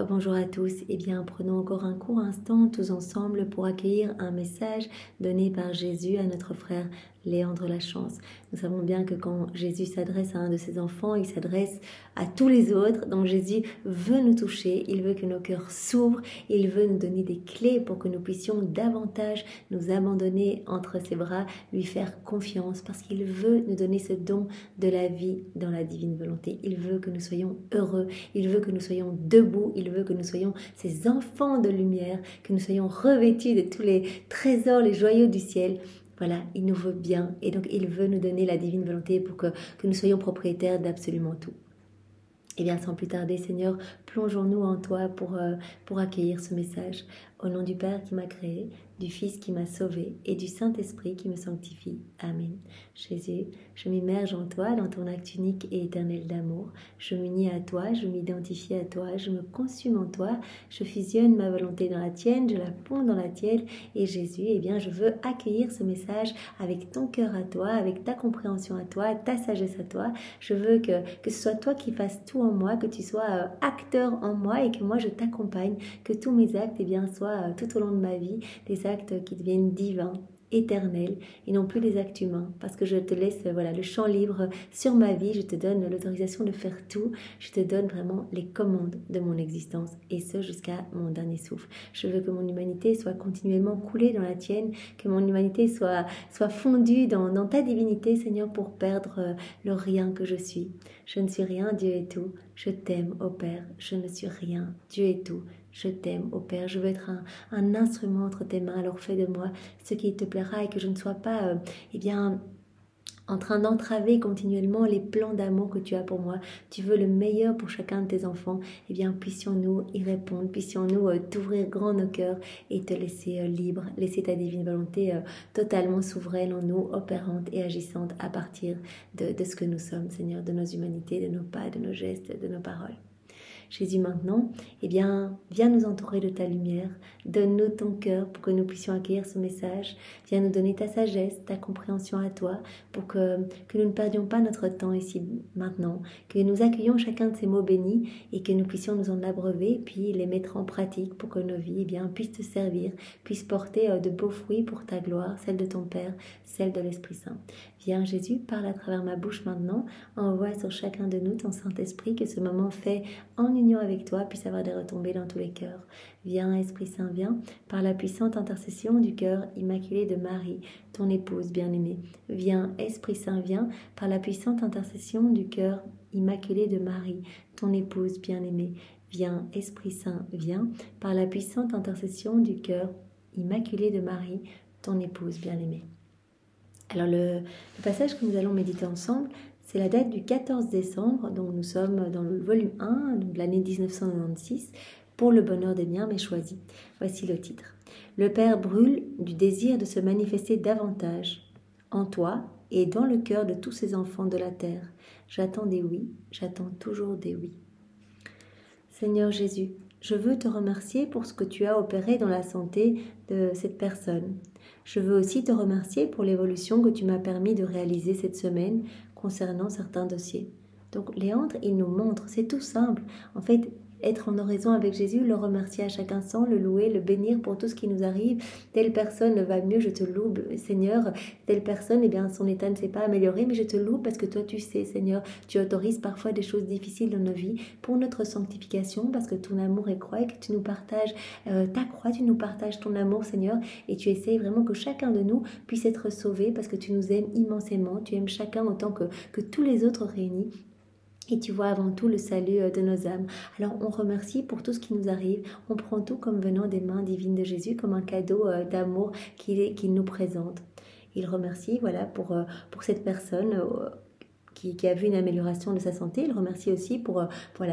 Bonjour à tous. Eh bien, prenons encore un court instant tous ensemble pour accueillir un message donné par Jésus à notre frère Léandre Lachance. Nous savons bien que quand Jésus s'adresse à un de ses enfants, il s'adresse à tous les autres. Donc Jésus veut nous toucher, il veut que nos cœurs s'ouvrent, il veut nous donner des clés pour que nous puissions davantage nous abandonner entre ses bras, lui faire confiance, parce qu'il veut nous donner ce don de la vie dans la divine volonté. Il veut que nous soyons heureux, il veut que nous soyons debout, il veut que nous soyons ces enfants de lumière, que nous soyons revêtus de tous les trésors, les joyaux du ciel. Voilà, il nous veut bien et donc il veut nous donner la divine volonté pour que nous soyons propriétaires d'absolument tout. Et bien sans plus tarder, Seigneur, plongeons-nous en toi pour accueillir ce message. Au nom du Père qui m'a créé, du Fils qui m'a sauvé et du Saint-Esprit qui me sanctifie. Amen. Jésus, je m'immerge en toi, dans ton acte unique et éternel d'amour. Je m'unis à toi, je m'identifie à toi, je me consume en toi, je fusionne ma volonté dans la tienne, je la ponds dans la tienne. Et Jésus, eh bien, je veux accueillir ce message avec ton cœur à toi, avec ta compréhension à toi, ta sagesse à toi. Je veux que ce soit toi qui fasses tout en moi, que tu sois acteur en moi et que moi je t'accompagne, que tous mes actes, eh bien, soient tout au long de ma vie des actes qui deviennent divins, éternels et non plus des actes humains, parce que je te laisse le champ libre sur ma vie, je te donne l'autorisation de faire tout, je te donne vraiment les commandes de mon existence et ce jusqu'à mon dernier souffle. Je veux que mon humanité soit continuellement coulée dans la tienne, que mon humanité soit fondue dans ta divinité, Seigneur, pour perdre le rien que je suis. Je ne suis rien, Dieu est tout. Je t'aime, ô Père, je ne suis rien, Dieu est tout. Je t'aime, ô Père, je veux être un instrument entre tes mains, alors fais de moi ce qui te plaira et que je ne sois pas, en train d'entraver continuellement les plans d'amour que tu as pour moi. Tu veux le meilleur pour chacun de tes enfants. Eh bien, puissions-nous y répondre, puissions-nous t'ouvrir grand nos cœurs et te laisser libre, laisser ta divine volonté totalement souveraine en nous, opérante et agissante à partir de ce que nous sommes, Seigneur, de nos humanités, de nos pas, de nos gestes, de nos paroles. Jésus, maintenant, eh bien, viens nous entourer de ta lumière, donne-nous ton cœur pour que nous puissions accueillir ce message, viens nous donner ta sagesse, ta compréhension à toi, pour que nous ne perdions pas notre temps ici maintenant, que nous accueillions chacun de ces mots bénis et que nous puissions nous en abreuver, puis les mettre en pratique pour que nos vies, eh bien, puissent te servir, puissent porter de beaux fruits pour ta gloire, celle de ton Père, celle de l'Esprit Saint. Viens Jésus, parle à travers ma bouche maintenant, envoie sur chacun de nous ton Saint-Esprit, que ce moment fait en union avec toi puisse avoir des retombées dans tous les cœurs. Viens Esprit Saint, viens, par la puissante intercession du cœur immaculé de Marie, ton épouse bien-aimée. Viens Esprit Saint, viens, par la puissante intercession du cœur immaculé de Marie, ton épouse bien-aimée. Viens Esprit Saint, viens, par la puissante intercession du cœur immaculé de Marie, ton épouse bien-aimée. Alors le passage que nous allons méditer ensemble, c'est la date du 14 décembre, donc nous sommes dans le volume 1 de l'année 1996, pour le bonheur des miens mais choisis. Voici le titre. Le Père brûle du désir de se manifester davantage en toi et dans le cœur de tous ses enfants de la terre. J'attends des oui, j'attends toujours des oui. Seigneur Jésus, je veux te remercier pour ce que tu as opéré dans la santé de cette personne. Je veux aussi te remercier pour l'évolution que tu m'as permis de réaliser cette semaine concernant certains dossiers. Donc Léandre, il nous montre, c'est tout simple. En fait, être en oraison avec Jésus, le remercier à chaque instant, le louer, le bénir pour tout ce qui nous arrive. Telle personne va mieux, je te loue, Seigneur. Telle personne, eh bien, son état ne s'est pas amélioré, mais je te loue parce que toi, tu sais, Seigneur, tu autorises parfois des choses difficiles dans nos vies pour notre sanctification, parce que ton amour est croix et que tu nous partages ta croix, tu nous partages ton amour, Seigneur, et tu essayes vraiment que chacun de nous puisse être sauvé parce que tu nous aimes immensément, tu aimes chacun autant que tous les autres réunis. Et tu vois avant tout le salut de nos âmes. Alors on remercie pour tout ce qui nous arrive. On prend tout comme venant des mains divines de Jésus, comme un cadeau d'amour qu'il nous présente. Il remercie pour cette personne qui a vu une amélioration de sa santé. Il remercie aussi pour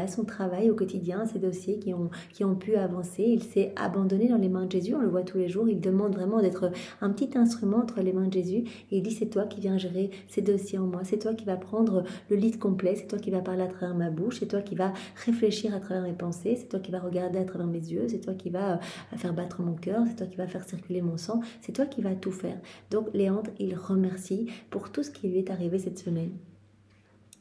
son travail au quotidien, ses dossiers qui ont pu avancer. Il s'est abandonné dans les mains de Jésus, on le voit tous les jours. Il demande vraiment d'être un petit instrument entre les mains de Jésus et il dit c'est toi qui viens gérer ces dossiers en moi, c'est toi qui vas prendre le lead complet, c'est toi qui vas parler à travers ma bouche, c'est toi qui vas réfléchir à travers mes pensées, c'est toi qui vas regarder à travers mes yeux, c'est toi qui vas faire battre mon cœur, c'est toi qui vas faire circuler mon sang, c'est toi qui vas tout faire. Donc Léandre, il remercie pour tout ce qui lui est arrivé cette semaine.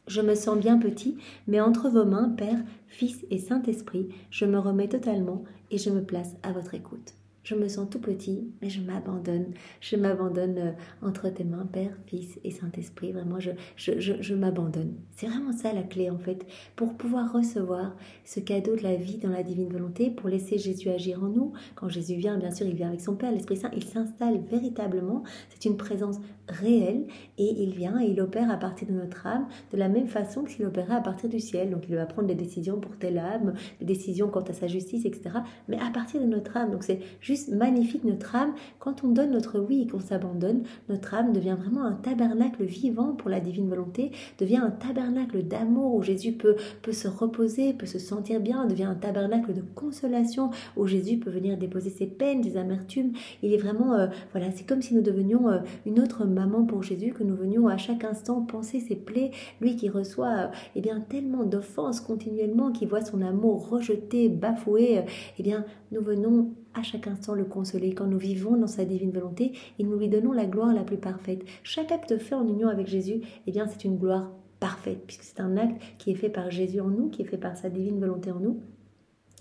Je me sens bien petit, mais entre vos mains, Père, Fils et Saint-Esprit, je me remets totalement et je me place à votre écoute. Je me sens tout petit, mais je m'abandonne. Je m'abandonne entre tes mains, Père, Fils et Saint-Esprit. Vraiment, je m'abandonne. C'est vraiment ça la clé, en fait, pour pouvoir recevoir ce cadeau de la vie dans la divine volonté, pour laisser Jésus agir en nous. Quand Jésus vient, bien sûr, il vient avec son Père, l'Esprit Saint, il s'installe véritablement. C'est une présence réelle et il vient et il opère à partir de notre âme de la même façon que s'il opérait à partir du ciel. Donc, il va prendre des décisions pour telle âme, des décisions quant à sa justice, etc. Mais à partir de notre âme. Donc, c'est juste magnifique notre âme. Quand on donne notre oui et qu'on s'abandonne, notre âme devient vraiment un tabernacle vivant pour la divine volonté, devient un tabernacle d'amour où Jésus peut se reposer, peut se sentir bien, devient un tabernacle de consolation où Jésus peut venir déposer ses peines, ses amertumes. Il est vraiment, voilà, c'est comme si nous devenions une autre maman pour Jésus, que nous venions à chaque instant penser ses plaies, lui qui reçoit eh bien, tellement d'offenses continuellement, qui voit son amour rejeté, bafoué, eh bien, nous venons à chaque instant le consoler. Quand nous vivons dans sa divine volonté et nous lui donnons la gloire la plus parfaite. Chaque acte fait en union avec Jésus, eh bien, c'est une gloire parfaite, puisque c'est un acte qui est fait par Jésus en nous, qui est fait par sa divine volonté en nous.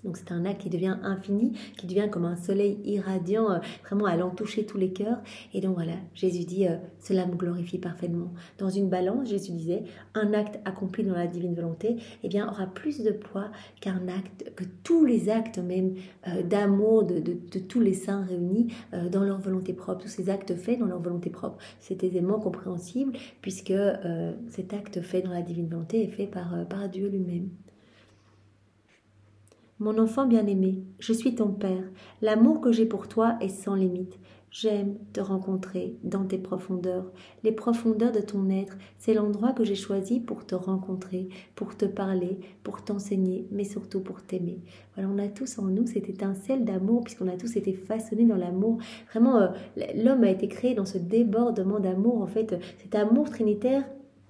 Donc c'est un acte qui devient infini, qui devient comme un soleil irradiant, vraiment allant toucher tous les cœurs. Et donc voilà, Jésus dit, cela me glorifie parfaitement. Dans une balance, Jésus disait, un acte accompli dans la divine volonté, eh bien, aura plus de poids qu'un acte, que tous les actes même d'amour de tous les saints réunis dans leur volonté propre. Tous ces actes faits dans leur volonté propre. C'est aisément compréhensible puisque cet acte fait dans la divine volonté est fait par Dieu lui-même. Mon enfant bien-aimé, je suis ton Père. L'amour que j'ai pour toi est sans limite. J'aime te rencontrer dans tes profondeurs. Les profondeurs de ton être, c'est l'endroit que j'ai choisi pour te rencontrer, pour te parler, pour t'enseigner, mais surtout pour t'aimer. Voilà, on a tous en nous cette étincelle d'amour, puisqu'on a tous été façonnés dans l'amour. Vraiment, l'homme a été créé dans ce débordement d'amour, en fait, cet amour trinitaire.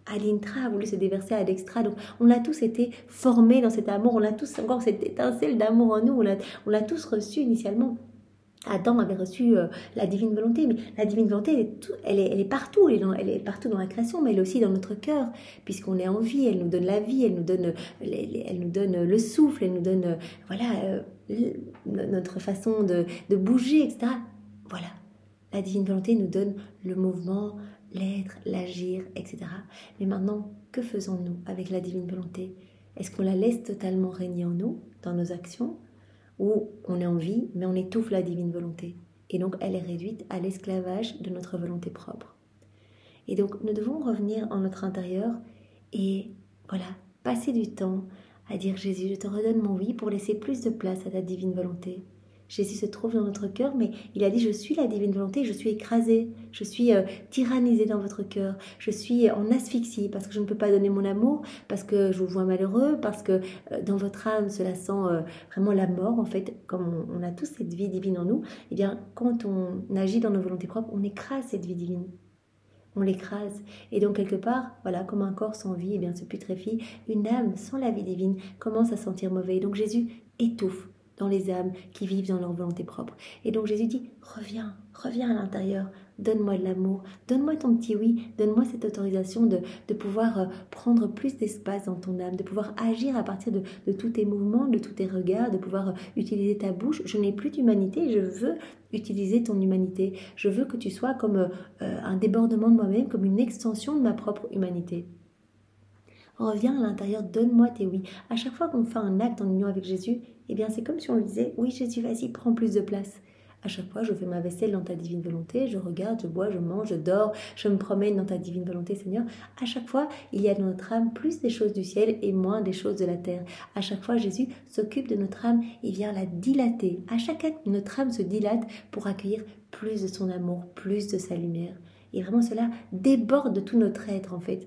À l'intra a voulu se déverser à l'extra. Donc, on a tous été formés dans cet amour. On a tous encore cette étincelle d'amour en nous. On l'a tous reçu initialement. Adam avait reçu la divine volonté, mais la divine volonté, elle est partout. Elle est partout dans la création, mais elle est aussi dans notre cœur, puisqu'on est en vie. Elle nous donne la vie, elle nous donne le souffle, elle nous donne notre façon de bouger, etc. Voilà, la divine volonté nous donne le mouvement, l'être, l'agir, etc. Mais maintenant, que faisons-nous avec la divine volonté? Est-ce qu'on la laisse totalement régner en nous, dans nos actions, ou on est en vie, mais on étouffe la divine volonté? Et donc, elle est réduite à l'esclavage de notre volonté propre. Et donc, nous devons revenir en notre intérieur et, voilà, passer du temps à dire « Jésus, je te redonne mon oui pour laisser plus de place à ta divine volonté. » Jésus se trouve dans notre cœur, mais il a dit « Je suis la divine volonté, je suis écrasée, je suis tyrannisée dans votre cœur, je suis en asphyxie parce que je ne peux pas donner mon amour, parce que je vous vois malheureux, parce que dans votre âme, cela sent vraiment la mort. » En fait, comme on a tous cette vie divine en nous, eh bien, quand on agit dans nos volontés propres, on écrase cette vie divine. On l'écrase. Et donc, quelque part, voilà, comme un corps sans vie, eh bien, se putréfie, une âme sans la vie divine commence à sentir mauvais. Et donc, Jésus étouffe dans les âmes qui vivent dans leur volonté propre. Et donc Jésus dit, reviens à l'intérieur, donne-moi de l'amour, donne-moi ton petit oui, donne-moi cette autorisation de pouvoir prendre plus d'espace dans ton âme, de pouvoir agir à partir de tous tes mouvements, de tous tes regards, de pouvoir utiliser ta bouche. Je n'ai plus d'humanité, je veux utiliser ton humanité. Je veux que tu sois comme un débordement de moi-même, comme une extension de ma propre humanité. Reviens à l'intérieur, donne-moi tes oui. À chaque fois qu'on fait un acte en union avec Jésus, eh bien c'est comme si on lui disait, oui Jésus, vas-y, prends plus de place. À chaque fois, je fais ma vaisselle dans ta divine volonté, je regarde, je bois, je mange, je dors, je me promène dans ta divine volonté, Seigneur. À chaque fois, il y a dans notre âme plus des choses du ciel et moins des choses de la terre. À chaque fois, Jésus s'occupe de notre âme et vient la dilater. À chaque acte, notre âme se dilate pour accueillir plus de son amour, plus de sa lumière. Et vraiment, cela déborde de tout notre être, en fait.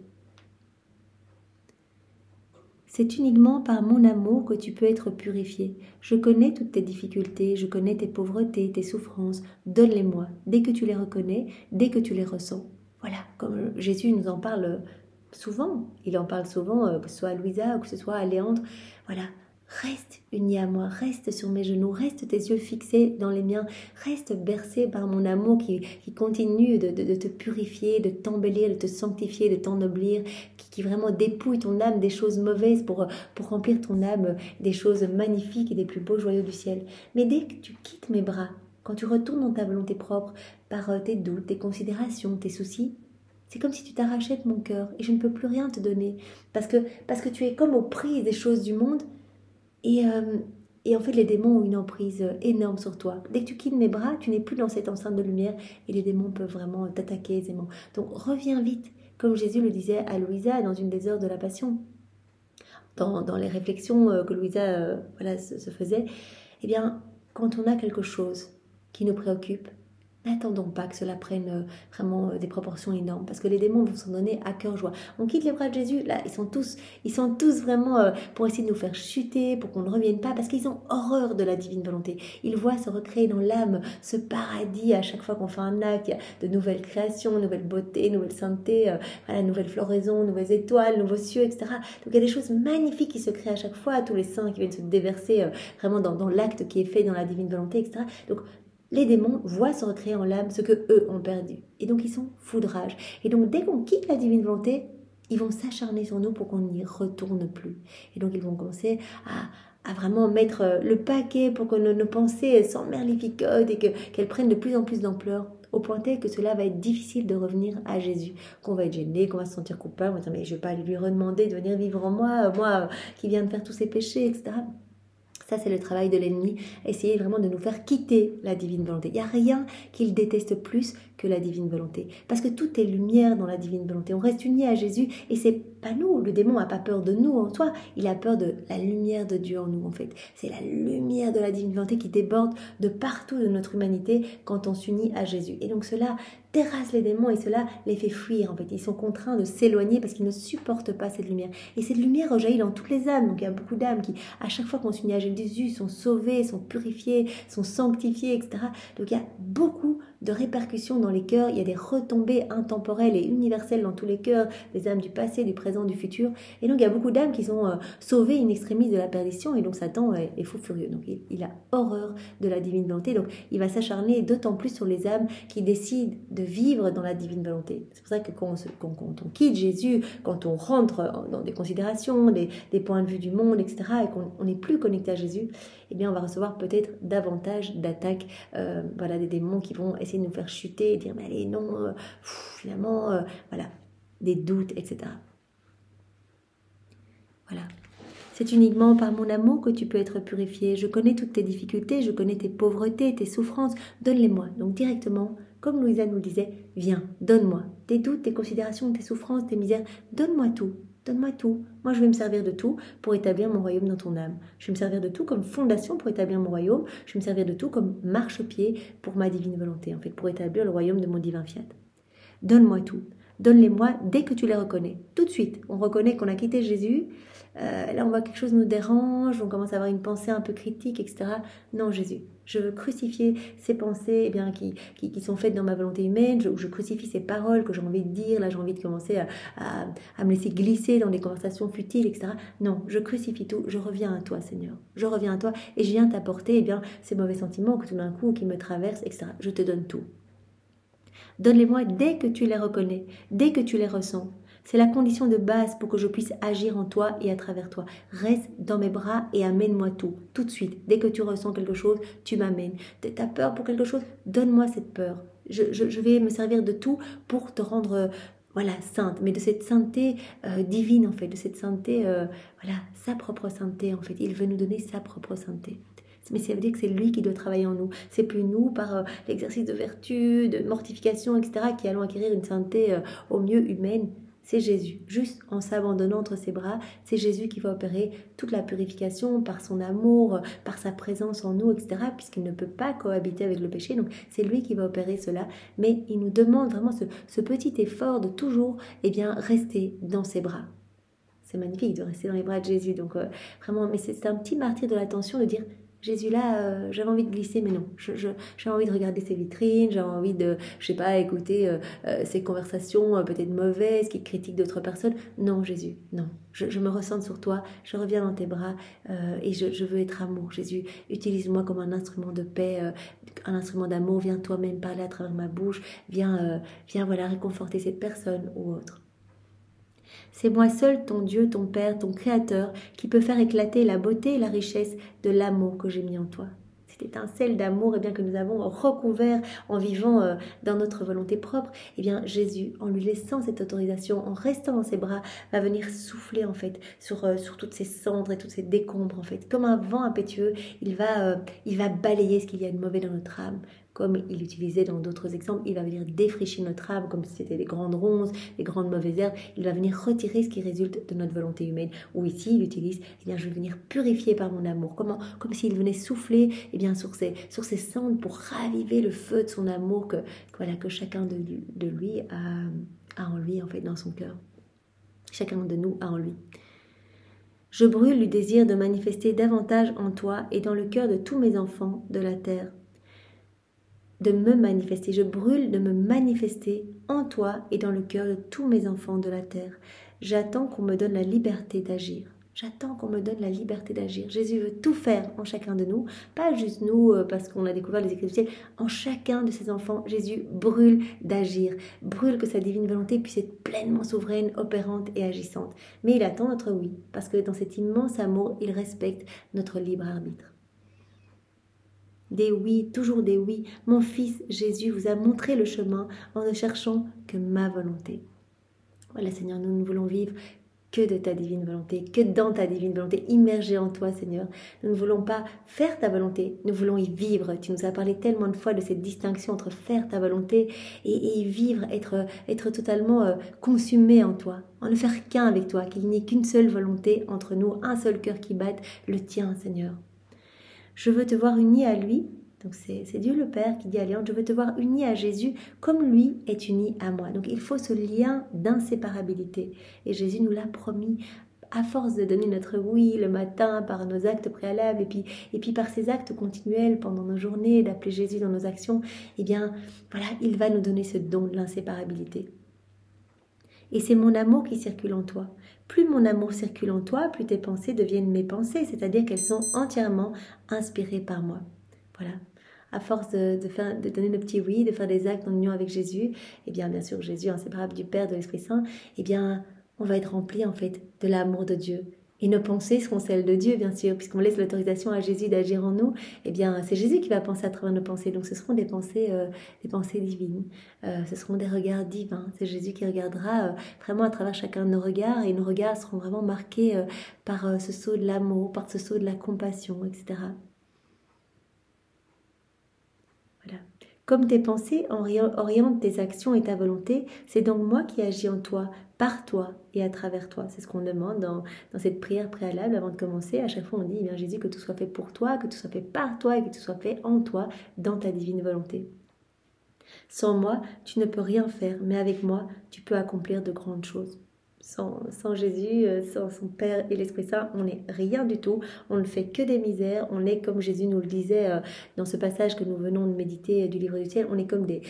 C'est uniquement par mon amour que tu peux être purifié. Je connais toutes tes difficultés, je connais tes pauvretés, tes souffrances. Donne-les-moi. Dès que tu les reconnais, dès que tu les ressens. Voilà, comme Jésus nous en parle souvent. Il en parle souvent, que ce soit à Louisa ou que ce soit à Léandre. Voilà, Reste uni à moi, reste sur mes genoux, reste tes yeux fixés dans les miens, reste bercé par mon amour qui continue de te purifier, de t'embellir, de te sanctifier, de t'ennoblir, qui vraiment dépouille ton âme des choses mauvaises pour remplir ton âme des choses magnifiques et des plus beaux joyaux du ciel. Mais dès que tu quittes mes bras, quand tu retournes dans ta volonté propre, par tes doutes, tes considérations, tes soucis, c'est comme si tu t'arrachais de mon cœur et je ne peux plus rien te donner parce que tu es comme aux prises des choses du monde. Et en fait, les démons ont une emprise énorme sur toi. Dès que tu quittes mes bras, tu n'es plus dans cette enceinte de lumière et les démons peuvent vraiment t'attaquer aisément. Donc reviens vite, comme Jésus le disait à Louisa dans une des heures de la Passion. Dans les réflexions que Louisa se faisait, eh bien, quand on a quelque chose qui nous préoccupe, n'attendons pas que cela prenne vraiment des proportions énormes, parce que les démons vont s'en donner à cœur joie. On quitte les bras de Jésus, là, ils sont tous vraiment pour essayer de nous faire chuter, pour qu'on ne revienne pas, parce qu'ils ont horreur de la divine volonté. Ils voient se recréer dans l'âme ce paradis à chaque fois qu'on fait un acte, il y a de nouvelles créations, nouvelle beauté, nouvelle sainteté, nouvelle floraison, nouvelles étoiles, nouveaux cieux, etc. Donc il y a des choses magnifiques qui se créent à chaque fois, tous les saints qui viennent se déverser vraiment dans l'acte qui est fait dans la divine volonté, etc. Donc les démons voient se recréer en l'âme ce que eux ont perdu. Et donc ils sont foudrages. Et donc dès qu'on quitte la divine volonté, ils vont s'acharner sur nous pour qu'on n'y retourne plus. Et donc ils vont commencer à vraiment mettre le paquet pour que nos pensées s'emmerlificotent et qu'elles prennent de plus en plus d'ampleur, au point tel que cela va être difficile de revenir à Jésus, qu'on va être gêné, qu'on va se sentir coupable, on va dire mais je ne vais pas aller lui redemander de venir vivre en moi, moi qui viens de faire tous ces péchés, etc. Ça, c'est le travail de l'ennemi, essayer vraiment de nous faire quitter la divine volonté. Il n'y a rien qu'il déteste plus que la divine volonté. Parce que tout est lumière dans la divine volonté. On reste unis à Jésus et c'est pas nous. Le démon n'a pas peur de nous en soi. Il a peur de la lumière de Dieu en nous, en fait. C'est la lumière de la divine volonté qui déborde de partout de notre humanité quand on s'unit à Jésus. Et donc cela terrasse les démons et cela les fait fuir, en fait. Ils sont contraints de s'éloigner parce qu'ils ne supportent pas cette lumière. Et cette lumière rejaillit dans toutes les âmes. Donc il y a beaucoup d'âmes qui, à chaque fois qu'on s'unit à Jésus, sont sauvées, sont purifiées, sont sanctifiées, etc. Donc il y a beaucoup de répercussions dans les cœurs. Il y a des retombées intemporelles et universelles dans tous les cœurs, des âmes du passé, du présent, du futur. Et donc il y a beaucoup d'âmes qui sont sauvées in extremis de la perdition. Et donc Satan est fou furieux. Donc il a horreur de la divine volonté. Donc il va s'acharner d'autant plus sur les âmes qui décident de vivre dans la divine volonté. C'est pour ça que quand on quitte Jésus, quand on rentre dans des considérations, des points de vue du monde, etc., et qu'on n'est plus connecté à Jésus, eh bien on va recevoir peut-être davantage d'attaques, des démons qui vont essayer de nous faire chuter et dire mais allez non, finalement, des doutes, etc. Voilà. C'est uniquement par mon amour que tu peux être purifié. Je connais toutes tes difficultés, je connais tes pauvretés, tes souffrances. Donne-les-moi. Donc directement, comme Louisa nous le disait, viens, donne-moi. Tes doutes, tes considérations, tes souffrances, tes misères, donne-moi tout. Donne-moi tout. Moi, je vais me servir de tout pour établir mon royaume dans ton âme. Je vais me servir de tout comme fondation pour établir mon royaume. Je vais me servir de tout comme marchepied pour ma divine volonté, en fait, pour établir le royaume de mon divin fiat. Donne-moi tout. Donne-les-moi dès que tu les reconnais. Tout de suite, on reconnaît qu'on a quitté Jésus. Là, on voit quelque chose nous dérange, on commence à avoir une pensée un peu critique, etc. Non, Jésus, je veux crucifier ces pensées qui sont faites dans ma volonté humaine. Je crucifie ces paroles que j'ai envie de dire. Là, j'ai envie de commencer à me laisser glisser dans des conversations futiles, etc. Non, je crucifie tout. Je reviens à toi, Seigneur. Je reviens à toi et je viens t'apporter ces mauvais sentiments que tout d'un coup qui me traversent, etc. Je te donne tout. Donne-les-moi dès que tu les reconnais, dès que tu les ressens. C'est la condition de base pour que je puisse agir en toi et à travers toi. Reste dans mes bras et amène-moi tout de suite. Dès que tu ressens quelque chose, tu m'amènes. Tu as peur pour quelque chose, donne-moi cette peur. Je vais me servir de tout pour te rendre sainte, mais de cette sainteté divine en fait, de cette sainteté, sa propre sainteté en fait. Il veut nous donner sa propre sainteté. Mais ça veut dire que c'est lui qui doit travailler en nous. C'est plus nous, par l'exercice de vertu, de mortification, etc., qui allons acquérir une sainteté au mieux humaine. C'est Jésus. Juste en s'abandonnant entre ses bras, c'est Jésus qui va opérer toute la purification par son amour, par sa présence en nous, etc., puisqu'il ne peut pas cohabiter avec le péché. Donc c'est lui qui va opérer cela. Mais il nous demande vraiment ce petit effort de toujours rester dans ses bras. C'est magnifique de rester dans les bras de Jésus. Donc vraiment, mais c'est un petit martyr de l'attention de dire Jésus là, j'avais envie de glisser, mais non. J'avais envie de regarder ses vitrines, j'avais envie de, je sais pas, écouter ses conversations peut-être mauvaises, qui critiquent d'autres personnes. Non, Jésus, non. Je me ressens sur toi, je reviens dans tes bras et je veux être amour. Jésus, utilise-moi comme un instrument de paix, un instrument d'amour. Viens toi-même parler à travers ma bouche. Viens voilà, réconforter cette personne ou autre. C'est moi seul, ton Dieu, ton Père, ton Créateur, qui peut faire éclater la beauté et la richesse de l'amour que j'ai mis en toi. Cette étincelle d'amour que nous avons recouvert en vivant dans notre volonté propre, Jésus, en lui laissant cette autorisation, en restant dans ses bras, va venir souffler en fait sur toutes ces cendres et toutes ces décombres en fait. Comme un vent impétueux, il va balayer ce qu'il y a de mauvais dans notre âme. Comme il utilisait dans d'autres exemples, il va venir défricher notre âme comme si c'était des grandes ronces, des grandes mauvaises herbes. Il va venir retirer ce qui résulte de notre volonté humaine. Ou ici, il utilise, je vais venir purifier par mon amour. Comme s'il venait souffler sur ses cendres pour raviver le feu de son amour que chacun de lui a en lui, en fait, dans son cœur. Chacun de nous a en lui. Je brûle du désir de manifester davantage en toi et dans le cœur de tous mes enfants de la terre. De me manifester, je brûle de me manifester en toi et dans le cœur de tous mes enfants de la terre. J'attends qu'on me donne la liberté d'agir. J'attends qu'on me donne la liberté d'agir. Jésus veut tout faire en chacun de nous, pas juste nous parce qu'on a découvert les écrits du ciel. En chacun de ses enfants, Jésus brûle d'agir, brûle que sa divine volonté puisse être pleinement souveraine, opérante et agissante. Mais il attend notre oui, parce que dans cet immense amour, il respecte notre libre arbitre. Des oui, toujours des oui. Mon fils Jésus vous a montré le chemin en ne cherchant que ma volonté. Voilà Seigneur, nous ne voulons vivre que de ta divine volonté, que dans ta divine volonté, immergée en toi Seigneur. Nous ne voulons pas faire ta volonté, nous voulons y vivre. Tu nous as parlé tellement de fois de cette distinction entre faire ta volonté et y vivre, être totalement consumé en toi, en ne faire qu'un avec toi, qu'il n'y ait qu'une seule volonté entre nous, un seul cœur qui batte, le tien Seigneur. Je veux te voir uni à lui, donc c'est Dieu le Père qui dit à Léon, je veux te voir uni à Jésus comme lui est uni à moi. Donc il faut ce lien d'inséparabilité. Et Jésus nous l'a promis, à force de donner notre oui le matin par nos actes préalables et puis par ces actes continuels pendant nos journées, d'appeler Jésus dans nos actions, voilà, il va nous donner ce don de l'inséparabilité. Et c'est mon amour qui circule en toi. Plus mon amour circule en toi, plus tes pensées deviennent mes pensées, c'est-à-dire qu'elles sont entièrement inspirées par moi. Voilà. À force de donner nos petits oui, de faire des actes en union avec Jésus, bien sûr, Jésus, inséparable du Père, de l'Esprit Saint, on va être rempli en fait de l'amour de Dieu. Et nos pensées seront celles de Dieu, bien sûr, puisqu'on laisse l'autorisation à Jésus d'agir en nous. C'est Jésus qui va penser à travers nos pensées. Donc, ce seront des pensées divines. Ce seront des regards divins. C'est Jésus qui regardera vraiment à travers chacun de nos regards. Et nos regards seront vraiment marqués par ce sceau de l'amour, par ce sceau de la compassion, etc. Voilà. Comme tes pensées orientent tes actions et ta volonté, c'est donc moi qui agis en toi, par toi et à travers toi. C'est ce qu'on demande dans cette prière préalable avant de commencer. À chaque fois, on dit, Jésus, que tout soit fait pour toi, que tout soit fait par toi et que tout soit fait en toi, dans ta divine volonté. Sans moi, tu ne peux rien faire, mais avec moi, tu peux accomplir de grandes choses. Sans Jésus, sans son Père et l'Esprit Saint, on n'est rien du tout. On ne fait que des misères. On est, comme Jésus nous le disait dans ce passage que nous venons de méditer du livre du ciel, on est comme des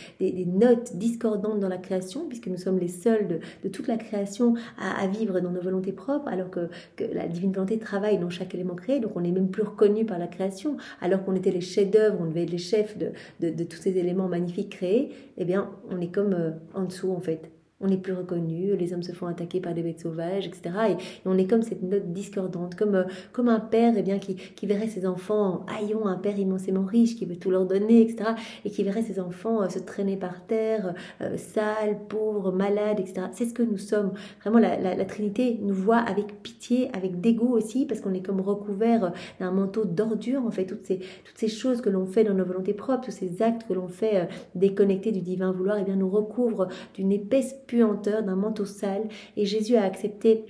notes discordantes dans la création, puisque nous sommes les seuls de toute la création à vivre dans nos volontés propres, alors que la divine volonté travaille dans chaque élément créé. Donc on n'est même plus reconnu par la création, alors qu'on était les chefs-d'œuvre, on devait être les chefs de tous ces éléments magnifiques créés. On est comme en dessous en fait. On n'est plus reconnu, les hommes se font attaquer par des bêtes sauvages, etc. Et on est comme cette note discordante, comme un père qui verrait ses enfants haillons, un père immensément riche qui veut tout leur donner, etc. Et qui verrait ses enfants se traîner par terre, sales, pauvres, malades, etc. C'est ce que nous sommes. Vraiment, la Trinité nous voit avec pitié, avec dégoût aussi, parce qu'on est comme recouvert d'un manteau d'ordure, en fait, toutes ces choses que l'on fait dans nos volontés propres, tous ces actes que l'on fait déconnectés du divin vouloir, nous recouvrent d'une épaisse puanteur, d'un manteau sale, et Jésus a accepté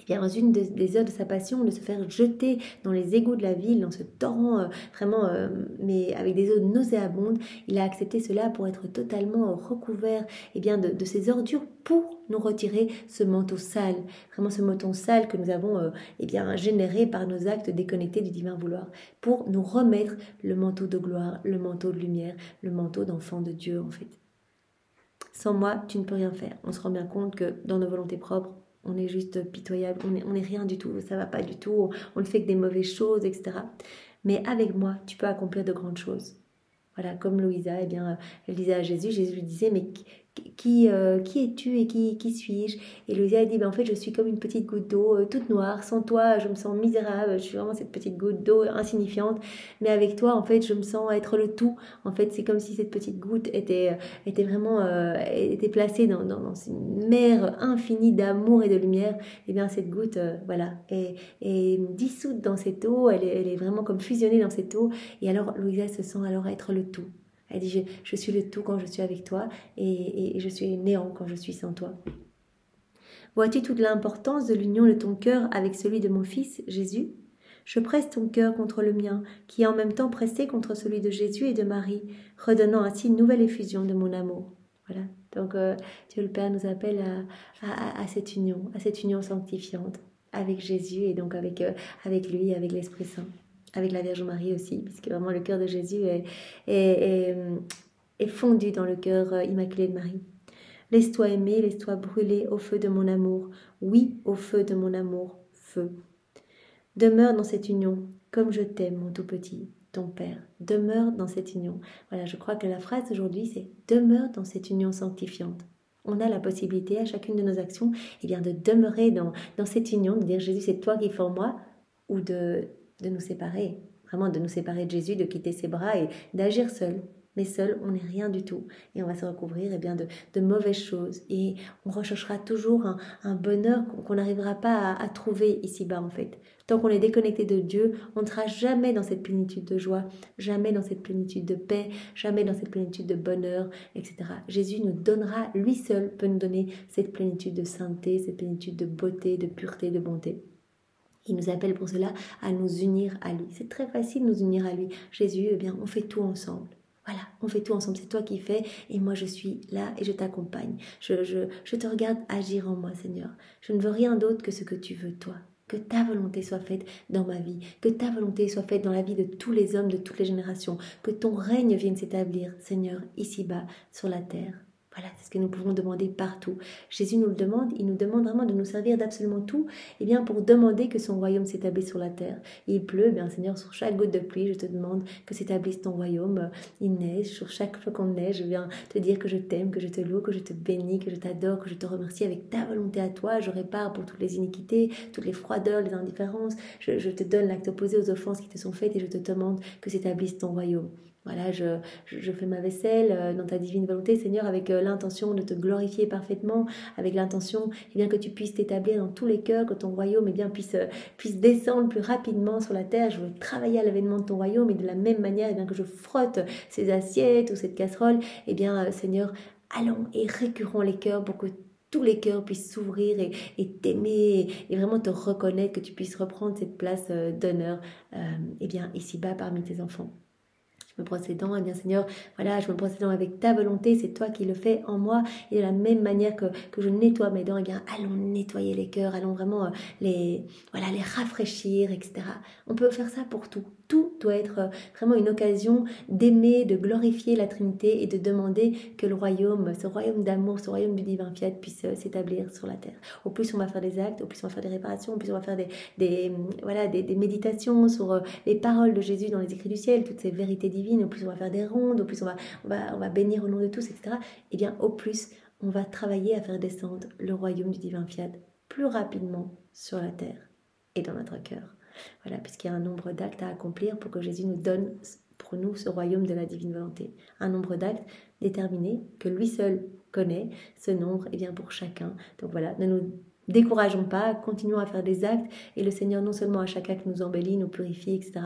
Et bien, dans une des heures de sa passion, de se faire jeter dans les égouts de la ville, dans ce torrent vraiment, mais avec des eaux nauséabondes, il a accepté cela pour être totalement recouvert bien, de ces ordures pour nous retirer ce manteau sale, vraiment ce manteau sale que nous avons bien, généré par nos actes déconnectés du divin vouloir, pour nous remettre le manteau de gloire, le manteau de lumière, le manteau d'enfant de Dieu en fait. Sans moi, tu ne peux rien faire. On se rend bien compte que dans nos volontés propres, on est juste pitoyable, on est rien du tout, ça va pas du tout, on ne fait que des mauvaises choses, etc. Mais avec moi, tu peux accomplir de grandes choses. Voilà, comme Louisa, bien, elle disait à Jésus, Jésus lui disait, mais qui es-tu et qui suis-je? Et Louisa a dit, en fait, je suis comme une petite goutte d'eau, toute noire, sans toi, je me sens misérable, je suis vraiment cette petite goutte d'eau insignifiante, mais avec toi, en fait, je me sens être le tout. En fait, c'est comme si cette petite goutte était vraiment était placée dans une mer infinie d'amour et de lumière. Et bien, cette goutte, voilà, est dissoute dans cette eau, elle est vraiment comme fusionnée dans cette eau, et alors Louisa se sent alors être le tout. Elle dit, je suis le tout quand je suis avec toi et je suis néant quand je suis sans toi. Vois-tu toute l'importance de l'union de ton cœur avec celui de mon Fils, Jésus? Je presse ton cœur contre le mien, qui est en même temps pressé contre celui de Jésus et de Marie, redonnant ainsi une nouvelle effusion de mon amour. Voilà. Donc Dieu le Père nous appelle à cette union sanctifiante avec Jésus et donc avec lui, avec l'Esprit Saint. Avec la Vierge Marie aussi, puisque vraiment le cœur de Jésus est fondu dans le cœur immaculé de Marie. Laisse-toi aimer, laisse-toi brûler au feu de mon amour. Oui, au feu de mon amour, feu. Demeure dans cette union, comme je t'aime, mon tout petit, ton Père. Demeure dans cette union. Voilà, je crois que la phrase d'aujourd'hui, c'est « demeure dans cette union sanctifiante ». On a la possibilité à chacune de nos actions bien, de demeurer dans cette union, de dire « Jésus, c'est toi qui fais en moi » ou de nous séparer, vraiment de nous séparer de Jésus, de quitter ses bras et d'agir seul. Mais seul, on n'est rien du tout. Et on va se recouvrir bien, de mauvaises choses. Et on recherchera toujours un bonheur qu'on n'arrivera pas à trouver ici-bas en fait. Tant qu'on est déconnecté de Dieu, on ne sera jamais dans cette plénitude de joie, jamais dans cette plénitude de paix, jamais dans cette plénitude de bonheur, etc. Jésus nous donnera, lui seul peut nous donner cette plénitude de sainteté, cette plénitude de beauté, de pureté, de bonté. Il nous appelle pour cela à nous unir à lui. C'est très facile de nous unir à lui. Jésus, bien, on fait tout ensemble. Voilà, on fait tout ensemble. C'est toi qui fais et moi je suis là et je t'accompagne. Je te regarde agir en moi, Seigneur. Je ne veux rien d'autre que ce que tu veux, toi. Que ta volonté soit faite dans ma vie. Que ta volonté soit faite dans la vie de tous les hommes, de toutes les générations. Que ton règne vienne s'établir, Seigneur, ici-bas, sur la terre. Voilà, c'est ce que nous pouvons demander partout. Jésus nous le demande, il nous demande vraiment de nous servir d'absolument tout, bien pour demander que son royaume s'établisse sur la terre. Il pleut, bien Seigneur, sur chaque goutte de pluie, je te demande que s'établisse ton royaume. Il neige, sur chaque flocon de neige, je viens te dire que je t'aime, que je te loue, que je te bénis, que je t'adore, que je te remercie avec ta volonté à toi. Je répare pour toutes les iniquités, toutes les froideurs, les indifférences. Je te donne l'acte opposé aux offenses qui te sont faites et je te demande que s'établisse ton royaume. Voilà, je fais ma vaisselle dans ta divine volonté, Seigneur, avec l'intention de te glorifier parfaitement, avec l'intention bien, que tu puisses t'établir dans tous les cœurs, que ton royaume bien, puisse descendre plus rapidement sur la terre. Je veux travailler à l'avènement de ton royaume et de la même manière bien, que je frotte ces assiettes ou cette casserole, bien, Seigneur, allons et récurons les cœurs pour que tous les cœurs puissent s'ouvrir et t'aimer et vraiment te reconnaître, que tu puisses reprendre cette place d'honneur bien, ici-bas parmi tes enfants. Je me brosse les dents, bien Seigneur, voilà, je me brosse les dents avec ta volonté, c'est toi qui le fais en moi, et de la même manière que je nettoie mes dents, bien allons nettoyer les cœurs, allons vraiment les rafraîchir, etc. On peut faire ça pour tout. Tout doit être vraiment une occasion d'aimer, de glorifier la Trinité et de demander que le royaume, ce royaume d'amour, ce royaume du divin fiat puisse s'établir sur la terre. Au plus on va faire des actes, au plus on va faire des réparations, au plus on va faire des méditations sur les paroles de Jésus dans les écrits du ciel, toutes ces vérités divines, au plus on va faire des rondes, au plus on va bénir au nom de tous, etc. Et bien au plus on va travailler à faire descendre le royaume du divin fiat plus rapidement sur la terre et dans notre cœur. Voilà, puisqu'il y a un nombre d'actes à accomplir pour que Jésus nous donne pour nous ce royaume de la divine volonté. Un nombre d'actes déterminé que lui seul connaît, ce nombre est bien pour chacun. Donc voilà, ne nous décourageons pas, continuons à faire des actes et le Seigneur non seulement à chaque acte nous embellit, nous purifie, etc.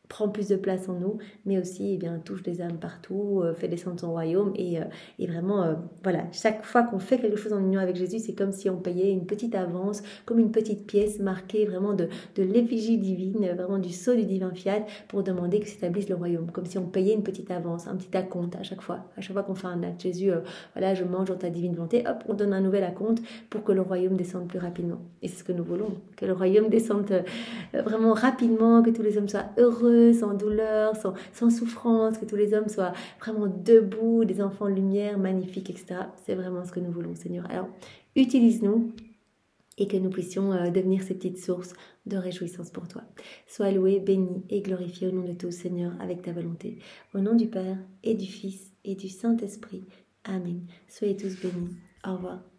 prend plus de place en nous, mais aussi eh bien, touche des âmes partout, fait descendre son royaume et vraiment, voilà, chaque fois qu'on fait quelque chose en union avec Jésus, c'est comme si on payait une petite avance, comme une petite pièce marquée vraiment de l'effigie divine, vraiment du sceau du divin fiat pour demander que s'établisse le royaume, comme si on payait une petite avance, un petit acompte à chaque fois qu'on fait un acte. Jésus, voilà, je mange dans ta divine volonté, hop, on donne un nouvel acompte pour que le royaume descende plus rapidement. Et c'est ce que nous voulons, que le royaume descende vraiment rapidement, que tous les hommes soient heureux, sans douleur, sans souffrance, que tous les hommes soient vraiment debout, des enfants de lumière, magnifiques, etc. C'est vraiment ce que nous voulons, Seigneur. Alors, utilise-nous et que nous puissions devenir ces petites sources de réjouissance pour toi. Sois loué, béni et glorifié au nom de tous, Seigneur, avec ta volonté. Au nom du Père et du Fils et du Saint-Esprit. Amen. Soyez tous bénis. Au revoir.